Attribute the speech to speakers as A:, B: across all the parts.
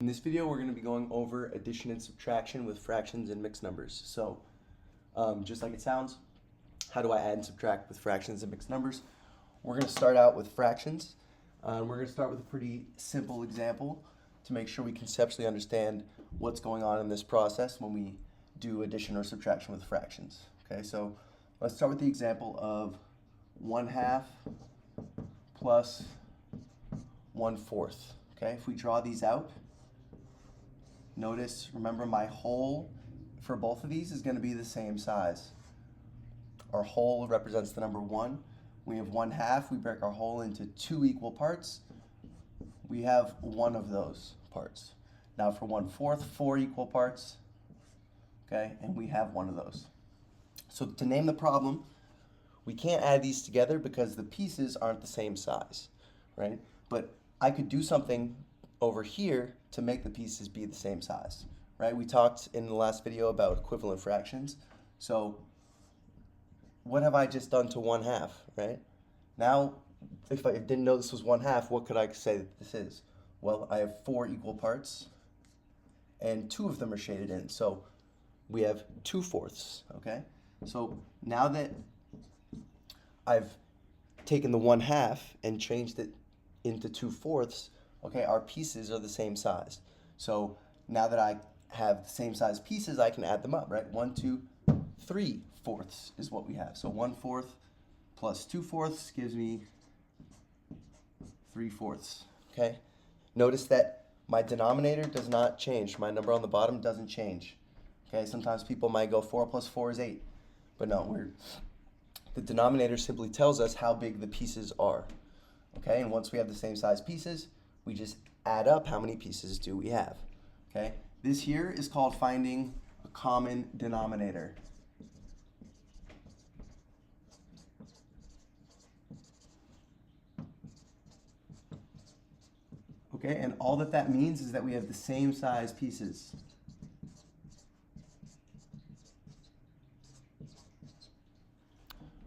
A: In this video, we're going to be going over addition and subtraction with fractions and mixed numbers. So, just like it sounds, how do I add and subtract with fractions and mixed numbers? We're going to start out with fractions. We're going to start with a pretty simple example to make sure we conceptually understand what's going on in this process when we do addition or subtraction with fractions. Okay, so let's start with the example of 1/2 plus 1/4. Okay, if we draw these out, notice, remember, my whole for both of these is going to be the same size. Our whole represents the number 1. We have 1/2. We break our whole into 2 equal parts. We have one of those parts. Now for 1/4, 4 equal parts. Okay, and we have one of those. So to name the problem, we can't add these together because the pieces aren't the same size, right? But I could do something over here to make the pieces be the same size, right? We talked in the last video about equivalent fractions. So what have I just done to 1/2, right? Now, if I didn't know this was 1/2, what could I say that this is? Well, I have 4 equal parts, and 2 of them are shaded in. So we have 2/4, okay? So now that I've taken the 1/2 and changed it into 2/4, okay, our pieces are the same size. So now that I have the same size pieces, I can add them up, right? 1, 2, 3/4 is what we have. So 1/4 plus 2/4 gives me 3/4, okay? Notice that my denominator does not change. My number on the bottom doesn't change, okay? Sometimes people might go 4 plus 4 is 8, but no, the denominator simply tells us how big the pieces are, okay? And once we have the same size pieces, we just add up how many pieces do we have, okay? This here is called finding a common denominator. Okay, and all that means is that we have the same size pieces.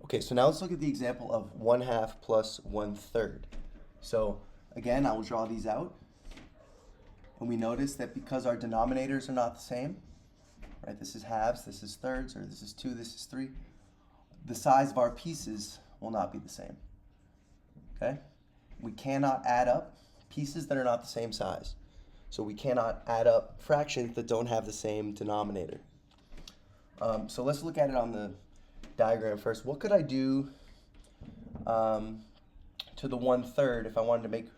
A: Okay, so now let's look at the example of 1/2 plus 1/3. So again, I will draw these out. And we notice that because our denominators are not the same, right? This is halves, this is thirds, or this is 2, this is 3. The size of our pieces will not be the same, okay? We cannot add up pieces that are not the same size. So we cannot add up fractions that don't have the same denominator. So let's look at it on the diagram first. What could I do to the 1/3 if I wanted to make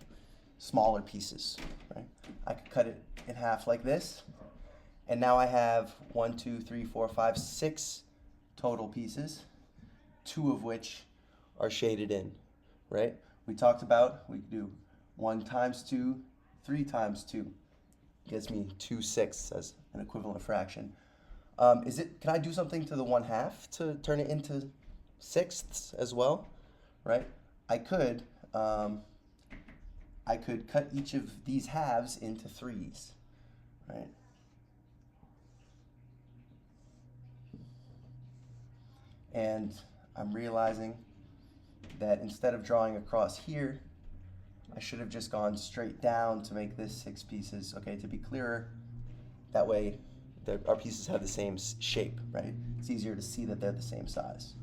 A: smaller pieces, right? I could cut it in half like this, and now I have 1, 2, 3, 4, 5, 6 total pieces, 2 of which are shaded in, right? We talked about we could do 1 times 2, 3 times 2 gets me 2/6 as an equivalent fraction. Can I do something to the 1/2 to turn it into 6ths as well, right? I could cut each of these halves into 3s, right? And I'm realizing that instead of drawing across here, I should have just gone straight down to make this 6 pieces, okay, to be clearer. That way our pieces have the same shape, right? It's easier to see that they're the same size.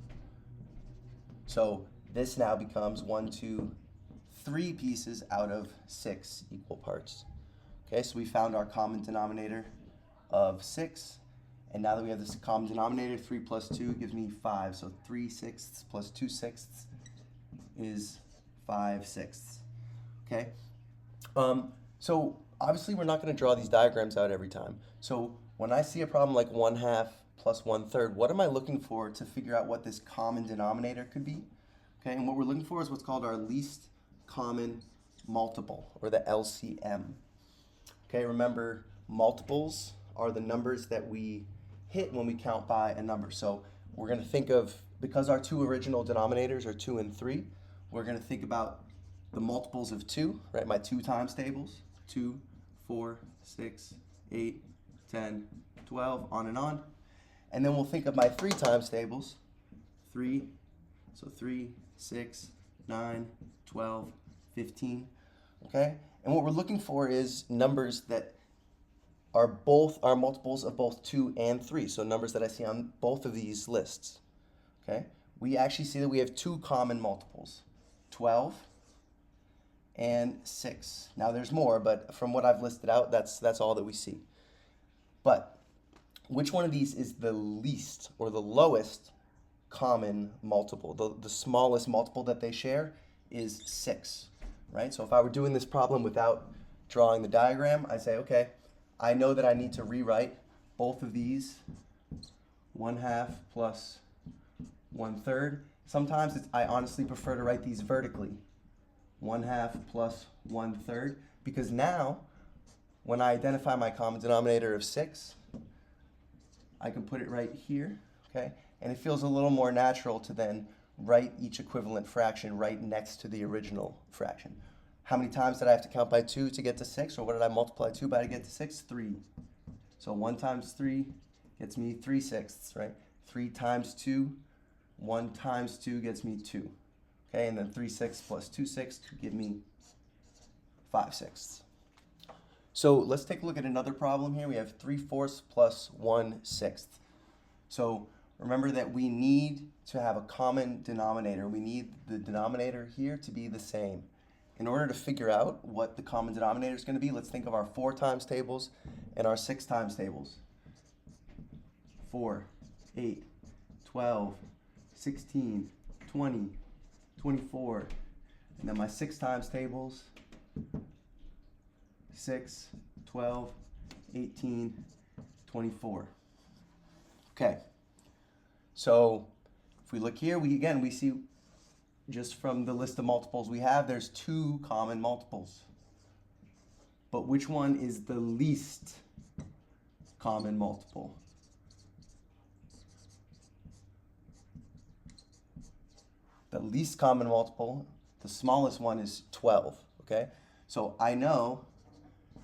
A: So this now becomes 1, 2, 3 pieces out of 6 equal parts. Okay, so we found our common denominator of 6, and now that we have this common denominator, 3 plus 2 gives me 5. So 3/6 plus 2/6 is 5/6. Okay, so obviously we're not going to draw these diagrams out every time. So when I see a problem like 1/2 plus 1/3, what am I looking for to figure out what this common denominator could be? Okay, and what we're looking for is what's called our least common multiple, or the LCM. Okay, remember, multiples are the numbers that we hit when we count by a number. So we're going to think of, because our 2 original denominators are 2 and 3, we're going to think about the multiples of 2, right? My 2 times tables, 2, 4, 6, 8, 10, 12, on and on. And then we'll think of my 3 times tables, 3, so 3, 6, 9, 12, 15, okay? And what we're looking for is numbers that are multiples of both 2 and 3, so numbers that I see on both of these lists. Okay, we actually see that we have two common multiples, 12 and 6. Now there's more, but from what I've listed out, that's all that we see. But which one of these is the least or the lowest common multiple? The smallest multiple that they share is 6, right? So if I were doing this problem without drawing the diagram, I say, okay, I know that I need to rewrite both of these 1/2 plus 1/3. Sometimes I honestly prefer to write these vertically, 1/2 plus 1/3, because now when I identify my common denominator of 6, I can put it right here, okay? And it feels a little more natural to then write each equivalent fraction right next to the original fraction. How many times did I have to count by 2 to get to 6? Or what did I multiply 2 by to get to 6? 3. So 1 times 3 gets me 3/6, right? 3 times 2, 1 times 2 gets me 2. Okay, and then 3/6 plus 2/6 give me 5/6. So let's take a look at another problem here. We have 3/4 plus 1/6. So remember that we need to have a common denominator. We need the denominator here to be the same. In order to figure out what the common denominator is going to be, let's think of our 4 times tables and our 6 times tables. 4, 8, 12, 16, 20, 24. And then my 6 times tables, 6, 12, 18, 24. Okay, so if we look here, we see just from the list of multiples we have, there's 2 common multiples. But which one is the least common multiple? The least common multiple, the smallest one, is 12, okay? So I know,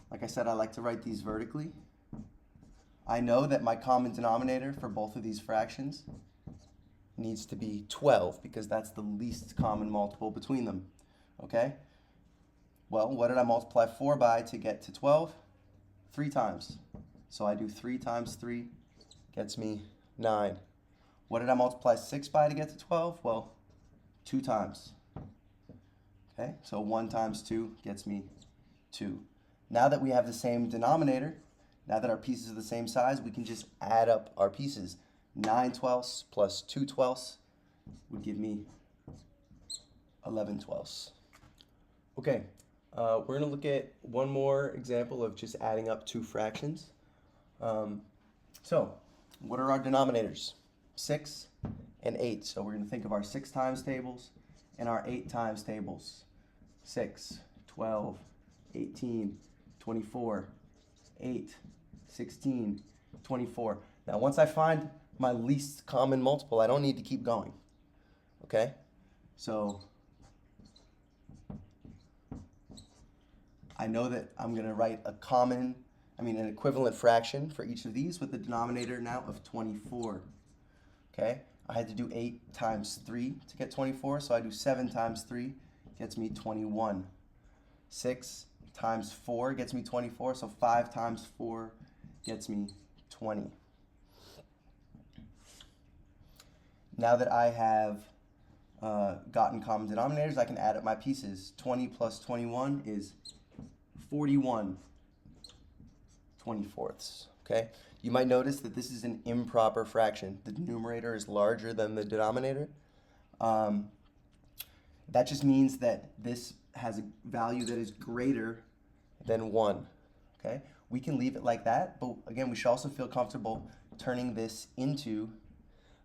A: like I said, I like to write these vertically. I know that my common denominator for both of these fractions needs to be 12 because that's the least common multiple between them, okay? Well, what did I multiply 4 by to get to 12? 3 times. So I do 3 times 3 gets me 9. What did I multiply 6 by to get to 12? Well, 2 times. Okay, so 1 times 2 gets me 2. Now that we have the same denominator, now that our pieces are the same size, we can just add up our pieces. 9/12 plus 2/12 would give me 11/12. Okay, we're going to look at one more example of just adding up 2 fractions. So, what are our denominators? 6 and 8. So we're going to think of our 6 times tables and our 8 times tables. 6, 12, 18, 24, 8, 16, 24. Now once I find my least common multiple, I don't need to keep going. Okay? So I know that I'm going to write an equivalent fraction for each of these with the denominator now of 24. Okay? I had to do 8 times 3 to get 24, so I do 7 times 3 gets me 21. 6 times 4 gets me 24, so 5 times 4 gets me 20. Now that I have gotten common denominators, I can add up my pieces. 20 plus 21 is 41 24ths, okay? You might notice that this is an improper fraction. The numerator is larger than the denominator. That just means that this has a value that is greater than 1, okay? We can leave it like that, but again, we should also feel comfortable turning this into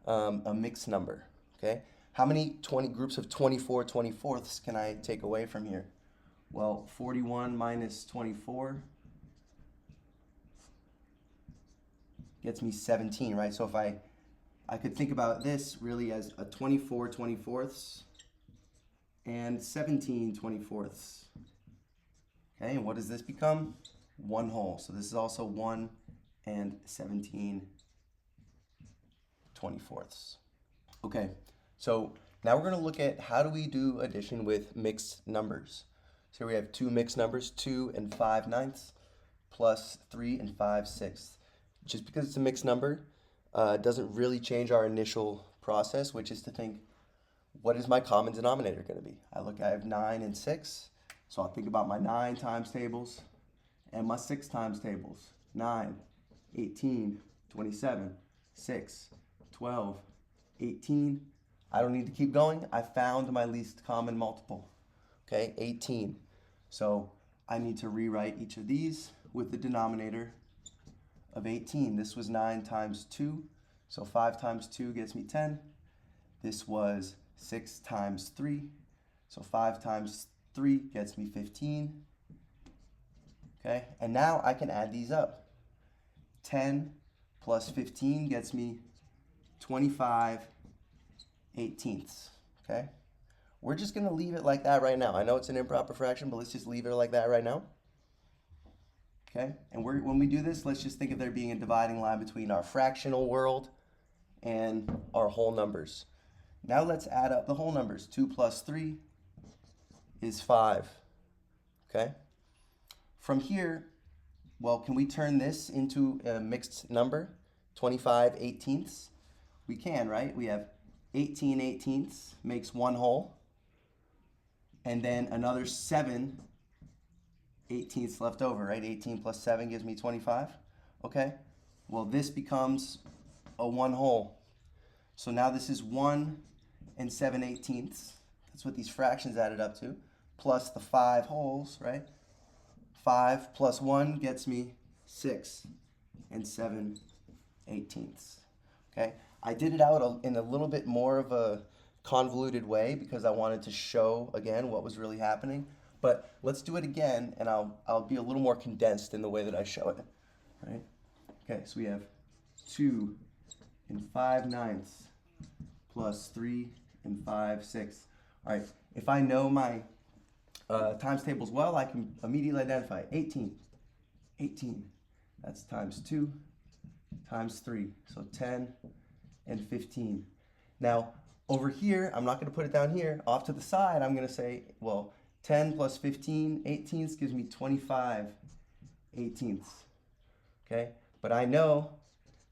A: a mixed number, okay? How many groups of 24 24ths can I take away from here? Well, 41 minus 24 gets me 17, right? So if I could think about this really as a 24 24ths and 17 24ths. Okay, and what does this become? 1 whole. So this is also 1 and 17 24ths. Okay, so now we're going to look at how do we do addition with mixed numbers. So we have 2 mixed numbers, 2 and 5/9, plus 3 and 5/6. Just because it's a mixed number doesn't really change our initial process, which is to think, what is my common denominator going to be? I have 9 and 6, so I'll think about my 9 times tables and my 6 times tables. 9, 18, 27, 6, 12, 18. I don't need to keep going. I found my least common multiple, okay, 18. So I need to rewrite each of these with the denominator of 18. This was 9 times 2, so 5 times 2 gets me 10. This was 6 times 3, so 5 times 3 gets me 15. Okay, and now I can add these up. 10 plus 15 gets me 25/18. Okay, we're just going to leave it like that right now. I know it's an improper fraction, but let's just leave it like that right now. Okay, and when we do this, let's just think of there being a dividing line between our fractional world and our whole numbers. Now let's add up the whole numbers. 2 plus 3 is 5. Okay, from here, well, can we turn this into a mixed number? 25/18. We can, right? We have 18/18 makes one whole, and then another 7/18 left over, right? 18 plus 7 gives me 25. Okay, well, this becomes a one whole. So now this is 1 and 7/18. That's what these fractions added up to, plus the 5 wholes, right? 5 plus 1 gets me 6 and 7/18. Okay, I did it out in a little bit more of a convoluted way because I wanted to show again what was really happening. But let's do it again, and I'll be a little more condensed in the way that I show it. Right? Okay, so we have 2 and 5/9 plus 3 and 5/6. All right, if I know my times tables well, I can immediately identify 18. 18, that's times 2 times 3, so 10 and 15. Now, over here, I'm not going to put it down here. Off to the side, I'm going to say, well, 10 plus 15/18 gives me 25/18. Okay, but I know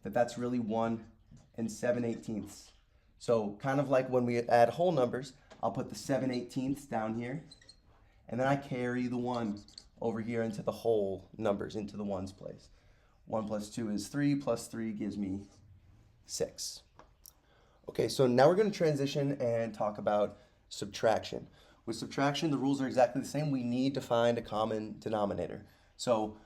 A: that that's really 1 and 7/18. So kind of like when we add whole numbers, I'll put the 7/18 down here, and then I carry the 1 over here into the whole numbers, into the ones place. 1 plus 2 is 3, plus 3 gives me 6. Okay, so now we're going to transition and talk about subtraction. With subtraction, the rules are exactly the same. We need to find a common denominator. So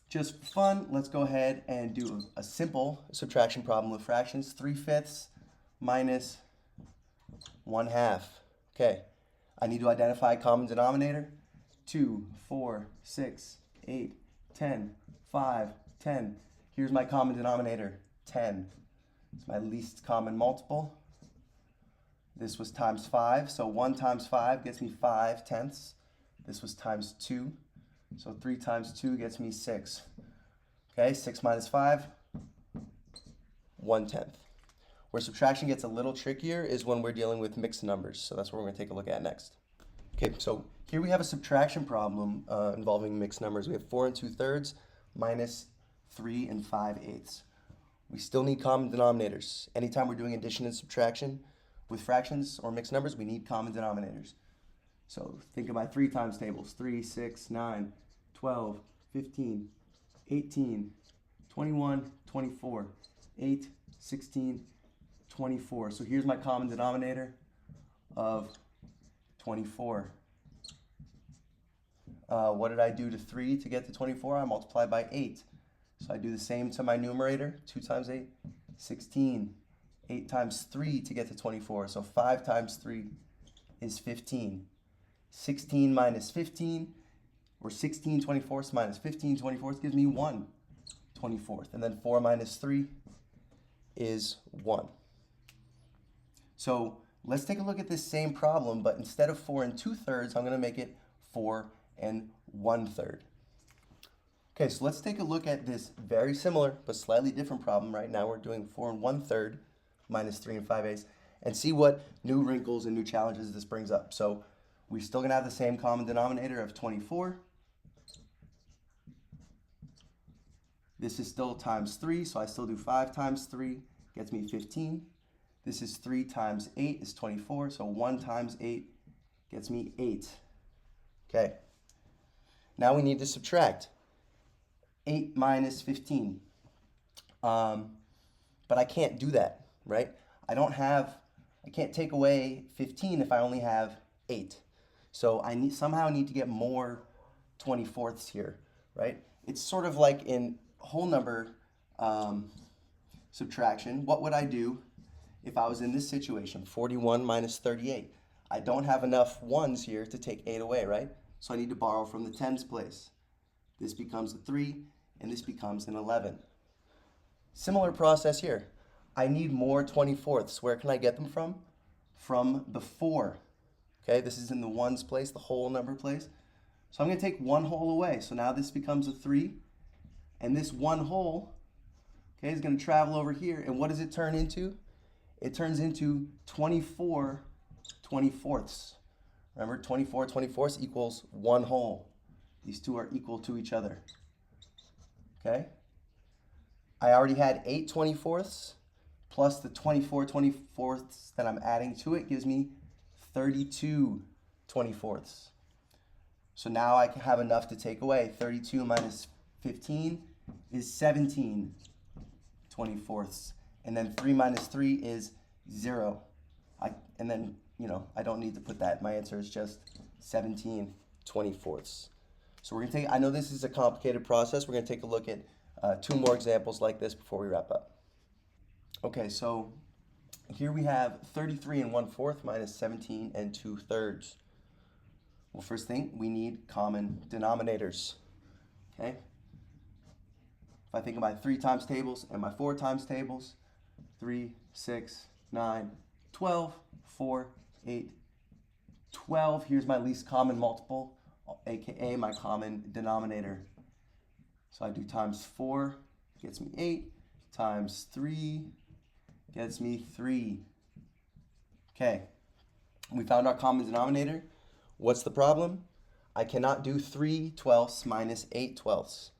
A: just for fun, let's go ahead and do a simple subtraction problem with fractions. 3/5 minus 1/2. Okay, I need to identify a common denominator. 2, 4, 6, 8, 10, 5, 10. Here's my common denominator, 10. It's my least common multiple. This was times 5, so 1 times 5 gets me 5/10. This was times 2, so 3 times 2 gets me 6. Okay, 6 minus 5, 1/10. Where subtraction gets a little trickier is when we're dealing with mixed numbers, so that's what we're going to take a look at next. Okay, so here we have a subtraction problem involving mixed numbers. We have 4 2/3 minus 3 5/8. We still need common denominators. Anytime we're doing addition and subtraction with fractions or mixed numbers, we need common denominators. So think of my 3 times tables. 3, 6, 9, 12, 15, 18, 21, 24, 8, 16, 24. So here's my common denominator of 24. What did I do to 3 to get to 24? I multiplied by 8. So I do the same to my numerator. 2 times 8, 16. 8 times 3 to get to 24. So 5 times 3 is 15. 16 minus 15, or 16 24ths minus 15 24ths gives me 1 24th. And then 4 minus 3 is 1. So let's take a look at this same problem, but instead of 4 2/3, I'm going to make it 4 1/3. Okay, so let's take a look at this very similar but slightly different problem. Right now we're doing 4 1/3 minus 3 5/8 and see what new wrinkles and new challenges this brings up. So we're still going to have the same common denominator of 24. This is still times 3, so I still do 5 times 3, gets me 15. This is 3 times 8 is 24, so 1 times 8 gets me 8. Okay. Now we need to subtract 8 minus 15. But I can't do that, right? I can't take away 15 if I only have 8. So I somehow need to get more 24ths here, right? It's sort of like in whole number subtraction. What would I do if I was in this situation? 41 minus 38. I don't have enough ones here to take 8 away, right? So I need to borrow from the tens place. This becomes a 3, and this becomes an 11. Similar process here. I need more 24ths. Where can I get them from? From the 4. Okay, this is in the ones place, the whole number place. So I'm going to take one whole away. So now this becomes a 3. And this one whole, okay, is going to travel over here. And what does it turn into? It turns into 24 24ths. Remember, 24 24ths equals one whole. These two are equal to each other. Okay? I already had 8 24ths plus the 24 24ths that I'm adding to it gives me 32 24ths. So now I have enough to take away. 32 minus 15 is 17 24ths. And then 3 minus 3 is 0. And then, I don't need to put that. My answer is just 17 24ths. So we're going to take, I know this is a complicated process. We're going to take a look at 2 more examples like this before we wrap up. Okay, so here we have 33 and 1/4 minus 17 and 2/3. Well, first thing, we need common denominators. Okay? If I think of my 3 times tables and my 4 times tables, 3, 6, 9, 12, 4, 8, 12. Here's my least common multiple, aka my common denominator. So I do times 4, gets me 8, times 3, gets me 3. Okay, we found our common denominator. What's the problem? I cannot do 3 twelfths minus 8 twelfths.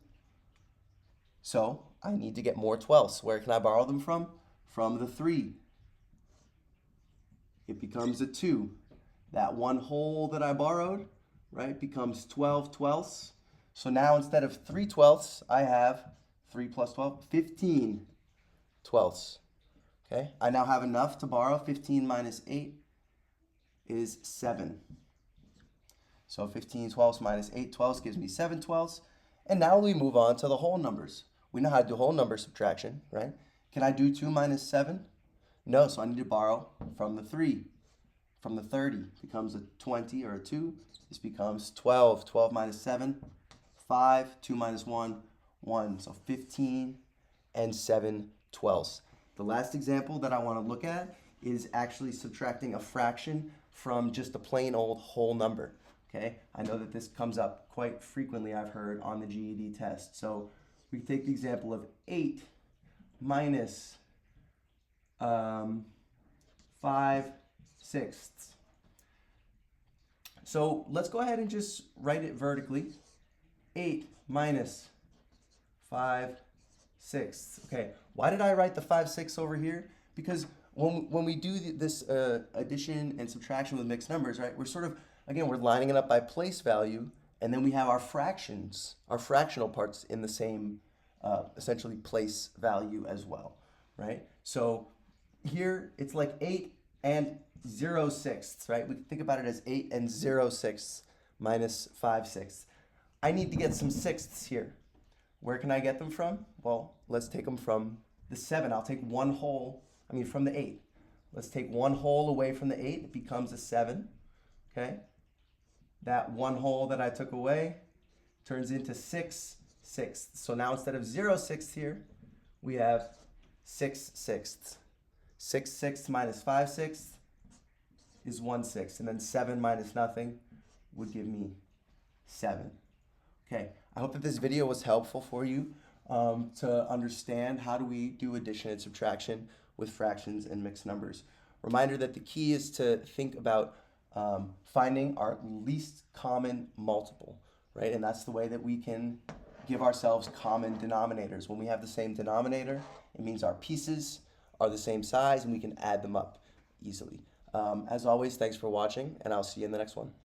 A: So I need to get more twelfths. Where can I borrow them from? From the 3. It becomes a 2. That one whole that I borrowed, right, becomes 12 twelfths. So now instead of 3 twelfths, I have 3 plus 12, 15 twelfths. Okay, I now have enough to borrow. 15 minus 8 is 7. So 15 twelfths minus 8 twelfths gives me 7 twelfths. And now we move on to the whole numbers. We know how to do whole number subtraction, right? Can I do 2 minus 7? No, so I need to borrow from the 3. From the 30 becomes a 20 or a 2. This becomes 12. 12 minus 7, 5. 2 minus 1, 1. So 15 and 7 twelfths. The last example that I want to look at is actually subtracting a fraction from just a plain old whole number. Okay, I know that this comes up quite frequently, I've heard, on the GED test. So we take the example of 8 minus 5/6. So let's go ahead and just write it vertically. 8 minus 5/6. Okay, why did I write the 5/6 over here? Because when we do this addition and subtraction with mixed numbers, right, we're sort of, again, we're lining it up by place value, and then we have our fractions, our fractional parts in the same, essentially, place value as well, right? So here, it's like 8 and 0/6, right? We can think about it as 8 and 0/6 minus 5/6. I need to get some sixths here. Where can I get them from? Well, let's take them from the 7. I'll take one whole, from the 8. Let's take one whole away from the 8. It becomes a 7, okay? That one whole that I took away turns into 6/6. So now instead of 0/6 here, we have 6/6. 6/6 minus 5/6 is 1/6. And then 7 minus nothing would give me 7. Okay, I hope that this video was helpful for you to understand how do we do addition and subtraction with fractions and mixed numbers. Reminder that the key is to think about finding our least common multiple, right? And that's the way that we can give ourselves common denominators. When we have the same denominator, it means our pieces are the same size and we can add them up easily. As always, thanks for watching, and I'll see you in the next one.